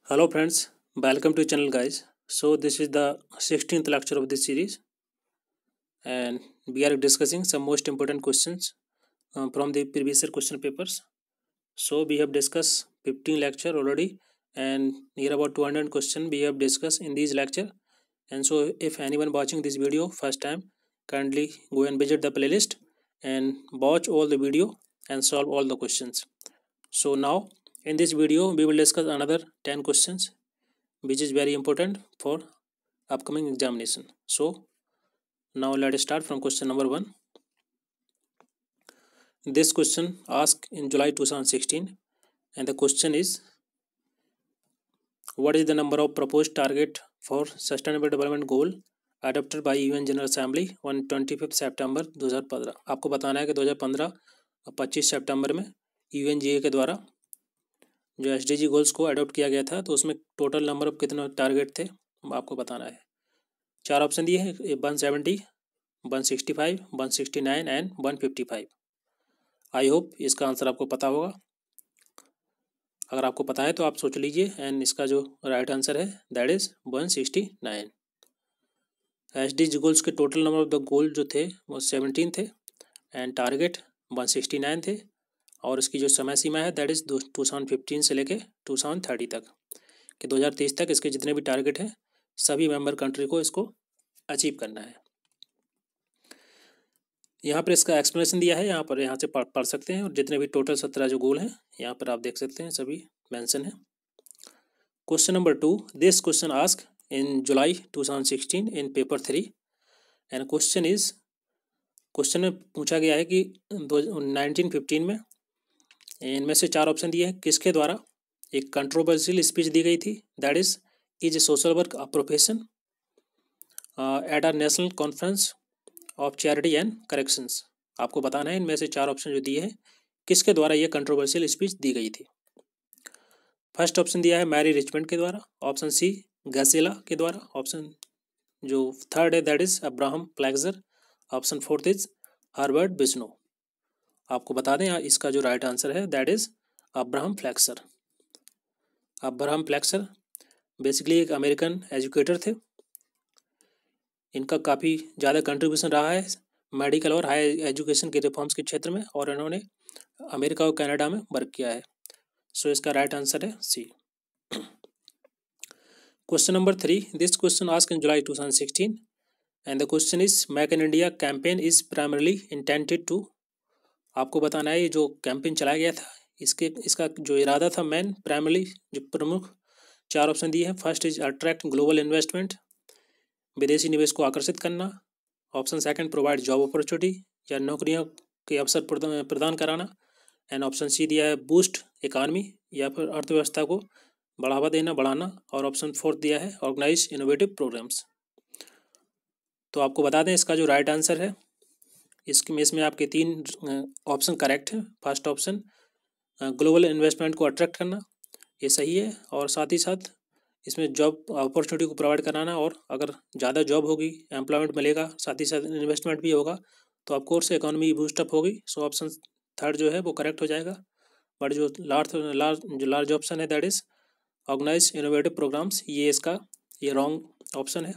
Hello friends, welcome to channel guys. So this is the 16th lecture of this series and we are discussing some most important questions from the previous year question papers. So we have discussed 15 lecture already and near about 200 question we have discussed in these lecture. And so if anyone watching this video first time, kindly go and visit the playlist and watch all the video and solve all the questions. So now in this video we will discuss another 10 questions which is very important for upcoming examination. So now let us start from question number 1. This question asked in July 2016 and the question is, what is the number of proposed target for sustainable development goal adopted by UN General Assembly on 25 September 2015? आपको बताना है कि 2015 और 25 सितंबर में UNGA के द्वारा जो SDG goals को अडोप्ट किया गया था, तो उसमें टोटल नंबर ऑफ कितने टारगेट थे आपको बताना है। चार ऑप्शन दिए हैं, 170, 165, 169 एंड 155। आई होप इसका आंसर आपको पता होगा। अगर आपको पता है तो आप सोच लीजिए एंड इसका जो राइट आंसर है दैट इज 169। एसडीजी गोल्स के total number of the goal जो थे वो 17 थे एंड टारगेट 169 थे और इसकी जो समय सीमा है दैट इज 2015 से लेके 2030 तक कि 2030 तक इसके जितने भी टारगेट हैं सभी मेंबर कंट्री को इसको अचीव करना है। यहाँ पर इसका एक्सप्लेनेशन दिया है, यहाँ से पढ़ सकते हैं और जितने भी टोटल 17 जो गोल हैं यहाँ पर आप देख सकते हैं सभी मेंशन है। Question number 2, this question ask in July 2016 in paper 3 and question में पूछा गया है कि 1915 में इनमें से चार ऑप्शन दिए हैं, किसके द्वारा एक कंट्रोवर्शियल स्पीच दी गई थी that is social work a profession at our national conference of charity and corrections. आपको बताना है इनमें से चार ऑप्शन जो दिए हैं किसके द्वारा ये कंट्रोवर्शियल स्पीच दी गई थी। फर्स्ट ऑप्शन दिया है मैरी रिचमंड के द्वारा, ऑप्शन सी गैसेला के द्वारा, ऑप्शन जो थर्ड है that is Abraham Flexner, option fourth is Herbert Bisno. आपको बता दें इसका जो राइट आंसर है that is Abraham Flexner. Abraham Flexner basically एक अमेरिकन एजुकेटर थे। इनका काफ़ी ज़्यादा कंट्रीब्यूशन रहा है मेडिकल और हाई एजुकेशन के रिफॉर्म्स के क्षेत्र में और इन्होंने अमेरिका और कनाडा में वर्क किया है। सो इसका राइट आंसर है C. Question number 3, this question ask in July 2016 and the question is make in India campaign is primarily intended to. आपको बताना है ये जो कैंपेन चलाया गया था इसका जो इरादा था मेन प्राइमरली जो प्रमुख चार ऑप्शन दिए हैं, first is attract global investment, विदेशी निवेश को आकर्षित करना, option second provide job opportunity या नौकरियों के अवसर प्रदान कराना एंड ऑप्शन सी दिया है बूस्ट इकानमी या फिर अर्थव्यवस्था को बढ़ावा देना बढ़ाना और ऑप्शन फोर्थ दिया है ऑर्गेनाइज इनोवेटिव प्रोग्राम्स। तो आपको बता दें इसका जो राइट आंसर है इसमें आपके तीन ऑप्शन करेक्ट हैं। फर्स्ट ऑप्शन ग्लोबल इन्वेस्टमेंट को अट्रैक्ट करना ये सही है और साथ ही साथ इसमें जॉब अपॉर्चुनिटी को प्रोवाइड कराना और अगर ज़्यादा जॉब होगी एम्प्लॉयमेंट मिलेगा साथ ही साथ इन्वेस्टमेंट भी होगा तो ऑफकोर्स इकोनॉमी बूस्टअप होगी। सो ऑप्शन थर्ड जो है वो करेक्ट हो जाएगा। बट जो लार्ज ऑप्शन है that is organise innovative programmes, ये रॉन्ग ऑप्शन है।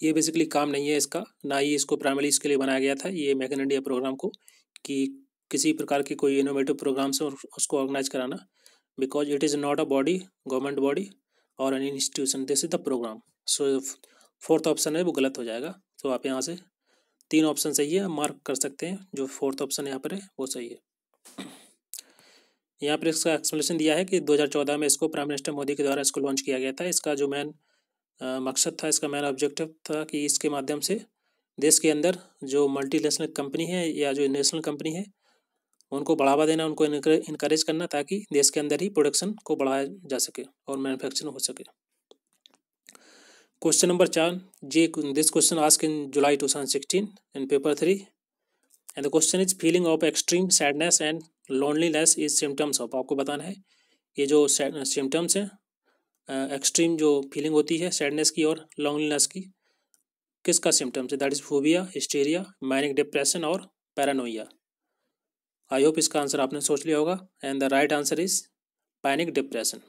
ये बेसिकली काम नहीं है इसका, ना ही इसको प्राइमरी इसके लिए बनाया गया था ये मेक इन इंडिया प्रोग्राम को कि किसी प्रकार की कोई इनोवेटिव प्रोग्राम से उसको ऑर्गेनाइज कराना, because it is not a body government body और an institution, this is the program. So fourth option है वो गलत हो जाएगा। तो आप यहाँ से तीन ऑप्शन सही है मार्क कर सकते हैं, जो फोर्थ ऑप्शन यहाँ पर है वो सही है। यहाँ पर इसका एक्सप्लेनेशन दिया है कि 2014 में इसको प्राइम मिनिस्टर मोदी के द्वारा इसको लॉन्च किया गया था। इसका जो मेन मकसद था, इसका मेन ऑब्जेक्टिव था कि इसके माध्यम से देश के अंदर जो मल्टीनेशनल कंपनी है या जो नेशनल कंपनी है उनको बढ़ावा देना, उनको इनकरेज करना ताकि देश के अंदर ही प्रोडक्शन को बढ़ाया जा सके और मैन्युफैक्चरिंग हो सके। Question number 4, this question ask in July 2016 in paper 3 and the question is feeling of extreme sadness and loneliness is symptoms of. आपको बताना है ये जो सिम्टम्स हैं एक्सट्रीम जो फीलिंग होती है सैडनेस की और लोनलीनेस की, किसका सिम्टम्स है that is phobia, hysteria, manic depression और पैरानोइया। आई होप इसका आंसर आपने सोच लिया होगा and the right answer is panic depression.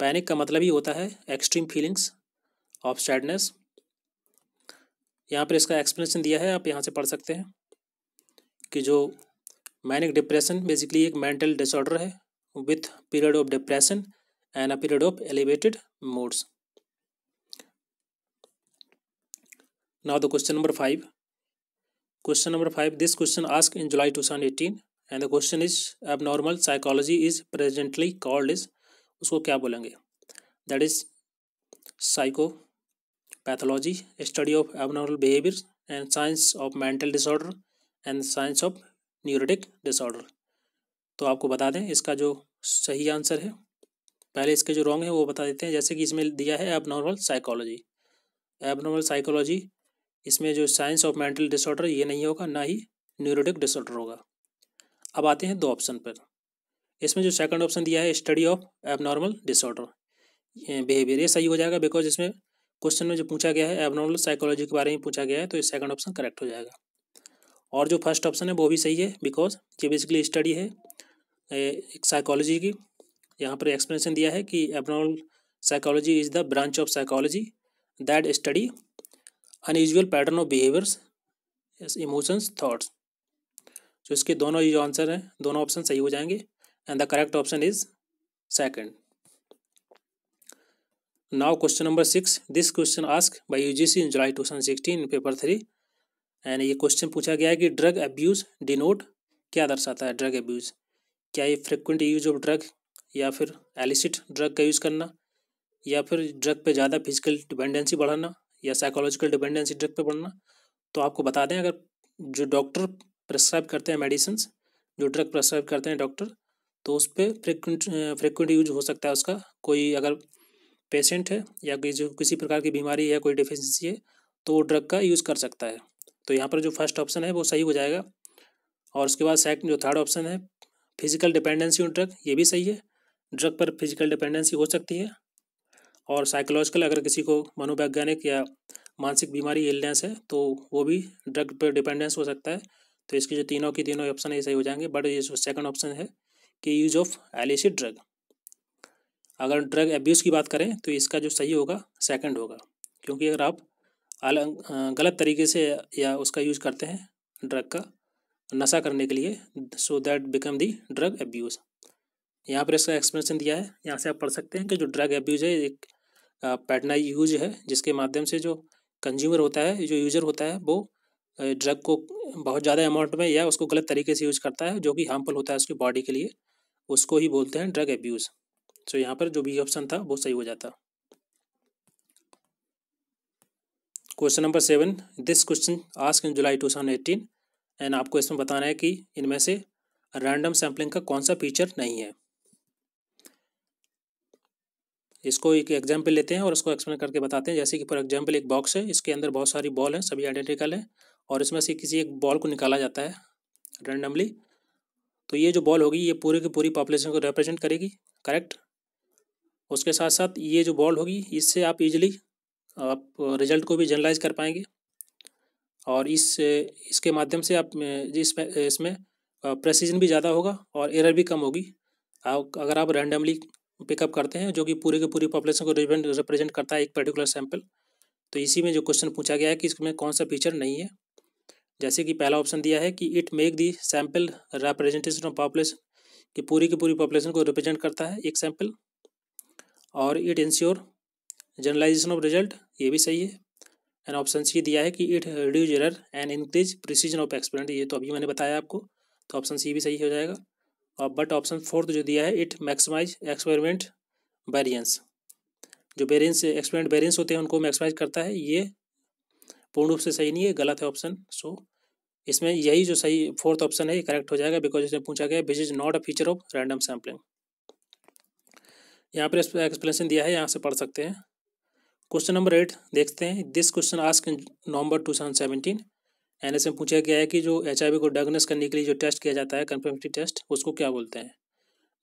Panic का मतलब ही होता है एक्सट्रीम फीलिंग्स ऑफ सैडनेस। यहाँ पर इसका एक्सप्लेनेशन दिया है, आप यहाँ से पढ़ सकते हैं कि जो मैनिक डिप्रेशन बेसिकली एक मेंटल डिसऑर्डर है with period of depression and a period of elevated moods. Now the question number 5. Question number 5. This question asked in July 2018 and the question is abnormal psychology is presently called is, उसको क्या बोलेंगे? That is psychopathology, study of abnormal behaviors and science of mental disorder and science of neurotic disorder. तो आपको बता दें इसका जो सही आंसर है, पहले इसके जो रॉन्ग है वो बता देते हैं। जैसे कि इसमें दिया है एबनॉर्मल साइकोलॉजी, एबनॉर्मल साइकोलॉजी इसमें जो साइंस ऑफ मेंटल डिसऑर्डर ये नहीं होगा, ना ही न्यूरोटिक डिसऑर्डर होगा। अब आते हैं दो ऑप्शन पर। इसमें जो सेकंड ऑप्शन दिया है study of abnormal disorder behaviour, ये सही हो जाएगा बिकॉज इसमें क्वेश्चन में जो पूछा गया है एबनॉर्मल साइकोलॉजी के बारे में पूछा गया है, तो ये सेकंड ऑप्शन करेक्ट हो जाएगा। और जो फर्स्ट ऑप्शन है वो भी सही है बिकॉज ये बेसिकली स्टडी है एक साइकोलॉजी की। यहाँ पर एक्सप्लेनेशन दिया है कि abnormal psychology is the branch of psychology that study unusual pattern of behaviours, emotions, thoughts. तो इसके दोनों ये जो आंसर हैं दोनों ऑप्शन सही हो जाएंगे and the correct option is second. Now question number 6. This question ask bye UGC in July 2016 in paper 3 and ये क्वेश्चन पूछा गया है कि ड्रग अब्यूज़ डिनोट क्या दर्शाता है? ड्रग अब्यूज़ क्या ये फ्रिक्वेंट यूज ऑफ ड्रग या फिर एलिसिट ड्रग का यूज़ करना या फिर ड्रग पे ज़्यादा फिजिकल डिपेंडेंसी बढ़ाना या साइकोलॉजिकल डिपेंडेंसी ड्रग पे बढ़ना? तो आपको बता दें अगर जो डॉक्टर प्रेस्क्राइब करते हैं मेडिसिन, जो ड्रग प्रेस्क्राइब करते हैं डॉक्टर, तो उस पर फ्रिक्वेंट यूज हो सकता है उसका। कोई अगर पेशेंट है या जो किसी प्रकार की बीमारी है, कोई डिफिशिएंसी है, तो वो ड्रग का यूज़ कर सकता है। तो यहाँ पर जो फर्स्ट ऑप्शन है वो सही हो जाएगा। और उसके बाद सेकंड जो थर्ड ऑप्शन है फिजिकल डिपेंडेंसी ऑन ड्रग, ये भी सही है। ड्रग पर फिजिकल डिपेंडेंसी हो सकती है। और साइकोलॉजिकल अगर किसी को मनोवैज्ञानिक या मानसिक बीमारी इलनेस है तो वो भी ड्रग पर डिपेंडेंस हो सकता है। तो इसकी जो तीनों की तीनों ऑप्शन है सही हो जाएंगे। बट ये जो सेकंड ऑप्शन है कि यूज ऑफ एलिसिट ड्रग, अगर ड्रग अब्यूज़ की बात करें तो इसका जो सही होगा सेकंड होगा, क्योंकि अगर आप गलत तरीके से या उसका यूज करते हैं ड्रग का नशा करने के लिए, so that become the drug abuse. यहाँ पर इसका एक्सप्लेनेशन दिया है, यहाँ से आप पढ़ सकते हैं कि जो ड्रग अब्यूज़ है एक पैटर्नाइज यूज है जिसके माध्यम से जो कंज्यूमर होता है, जो यूजर होता है, वो ड्रग को बहुत ज़्यादा अमाउंट में या उसको गलत तरीके से यूज करता है जो कि हार्मफुल होता है उसकी बॉडी के लिए, उसको ही बोलते हैं ड्रग अब्यूज़। तो यहाँ पर जो भी ऑप्शन था वो सही हो जाता। Question number 7. This question ask in July 2018 and आपको इसमें बताना है कि इनमें से रैंडम सैम्पलिंग का कौन सा फीचर नहीं है। इसको एक एग्जाम्पल लेते हैं और उसको एक्सप्लेन करके बताते हैं। जैसे कि फॉर एग्जाम्पल एक बॉक्स है, इसके अंदर बहुत सारी बॉल हैं, सभी आइडेंटिकल हैं, और इसमें से किसी एक बॉल को निकाला जाता है रैंडमली। तो ये जो बॉल होगी ये पूरी की पूरी पॉपुलेशन को रिप्रेजेंट करेगी, करेक्ट। उसके साथ साथ ये जो बॉल होगी इससे आप इजीली आप रिजल्ट को भी जनरलाइज कर पाएंगे, और इसके माध्यम से आप इसमें प्रेसिजन भी ज़्यादा होगा और एरर भी कम होगी। अगर आप रैंडमली पिकअप करते हैं जो कि पूरे के पूरी पॉपुलेशन को रिप्रेजेंट करता है एक पर्टिकुलर सैंपल। तो इसी में जो क्वेश्चन पूछा गया है कि इसमें कौन सा फीचर नहीं है। जैसे कि पहला ऑप्शन दिया है कि it make the sample representation of population, कि पूरी की पूरी पॉपुलेशन को रिप्रेजेंट करता है एक सैंपल। और it ensure generalisation of result, ये भी सही है। एंड ऑप्शन सी दिया है कि it reduce error and increase precision of experiment, ये तो अभी मैंने बताया आपको, तो ऑप्शन सी भी सही हो जाएगा। और बट ऑप्शन फोर्थ जो दिया है इट मैक्सिमाइज एक्सपेरिमेंट वेरिएंस, जो वेरिएंस एक्सपेरिमेंट वेरिएंस होते हैं उनको मैक्सिमाइज करता है, ये पूर्ण रूप से सही नहीं है, गलत है ऑप्शन। सो इसमें यही जो सही फोर्थ ऑप्शन है ये करेक्ट हो जाएगा बिकॉज इसमें पूछा गया which is not a feature of random sampling. यहाँ पर एक्सप्लेनेशन दिया है, यहाँ से पढ़ सकते हैं। क्वेश्चन नंबर 8 देखते हैं। This question ask in November 2017 and इसमें पूछा गया है कि जो HIV को डायग्नोस करने के लिए जो टेस्ट किया जाता है कंफर्मेटरी टेस्ट, उसको क्या बोलते हैं?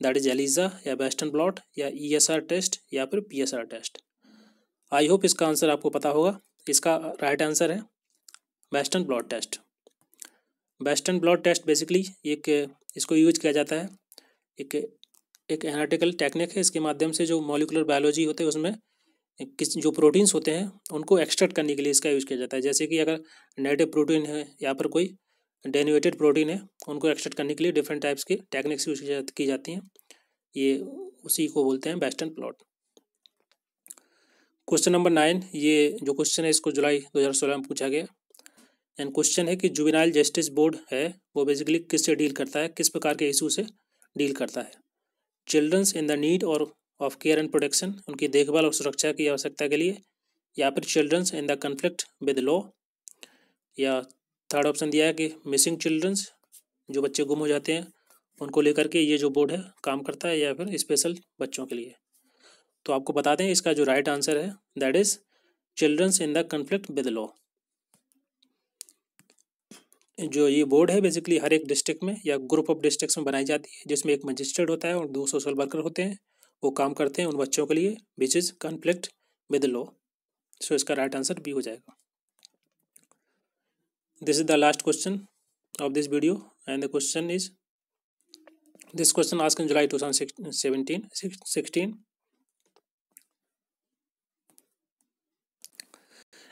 दैट इज एलिजा या वेस्टर्न ब्लॉट या ESR टेस्ट या फिर PSR टेस्ट। आई होप इसका आंसर आपको पता होगा। इसका राइट आंसर है western blot test. Western blot test basically एक इसको यूज किया जाता है एक एक एनालिटिकल टेक्निक है, इसके माध्यम से जो मॉलिकुलर बायोलॉजी होते हैं उसमें किस जो प्रोटीन्स होते हैं उनको एक्सट्रैक्ट करने के लिए इसका यूज़ किया जाता है। जैसे कि अगर नेगेटिव प्रोटीन है या पर कोई डेरिवेटेड प्रोटीन है, उनको एक्सट्रैक्ट करने के लिए डिफरेंट टाइप्स की टेक्निक्स यूज की जाती हैं। ये उसी को बोलते हैं वेस्टर्न प्लॉट। क्वेश्चन नंबर 9, ये जो क्वेश्चन है इसको जुलाई 2016 में पूछा गया। एंड क्वेश्चन है कि जुवेनाइल जस्टिस बोर्ड है वो बेसिकली किससे डील करता है, किस प्रकार के इशू से डील करता है। चिल्ड्रंस इन द नीड और ऑफ केयर एंड प्रोटेक्शन, उनकी देखभाल और सुरक्षा की आवश्यकता के लिए, या फिर children's in the conflict with law, या थर्ड ऑप्शन दिया है कि मिसिंग चिल्ड्रंस, जो बच्चे गुम हो जाते हैं उनको लेकर के ये जो बोर्ड है काम करता है, या फिर स्पेशल बच्चों के लिए। तो आपको बता दें इसका जो राइट आंसर है that is children's in the conflict with law. जो ये बोर्ड है बेसिकली हर एक डिस्ट्रिक्ट में या ग्रुप ऑफ डिस्ट्रिक्ट्स में बनाई जाती है, जिसमें एक मजिस्ट्रेट होता है और 2 सोशल वर्कर होते हैं, वो काम करते हैं उन बच्चों के लिए which is conflict with law. So इसका राइट आंसर बी हो जाएगा। This is the last question of this video and the question is this question asked in July 2016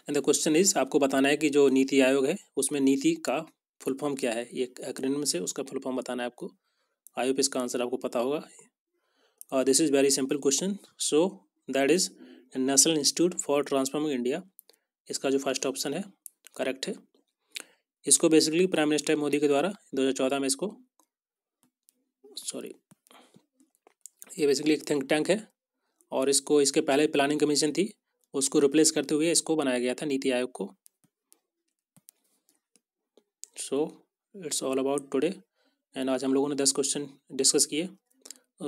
and the question is, आपको बताना है कि जो नीति आयोग है उसमें नीति का फुल फॉर्म क्या है। ये एक्रोनिम से उसका फुल फॉर्म बताना है आपको। आई होप इसका आंसर आपको पता होगा। This is very simple question. So that is national institute for transforming India. इसका जो फर्स्ट ऑप्शन है करेक्ट है। इसको बेसिकली प्राइम मिनिस्टर मोदी के द्वारा 2014 में इसको ये बेसिकली एक थिंक टैंक है और इसको इसके पहले प्लानिंग कमीशन थी, उसको रिप्लेस करते हुए इसको बनाया गया था नीति आयोग को। So it's all about today and आज हम लोगों ने 10 क्वेश्चन डिस्कस किए।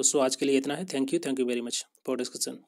सो आज के लिए इतना है। Thank you very much for discussion.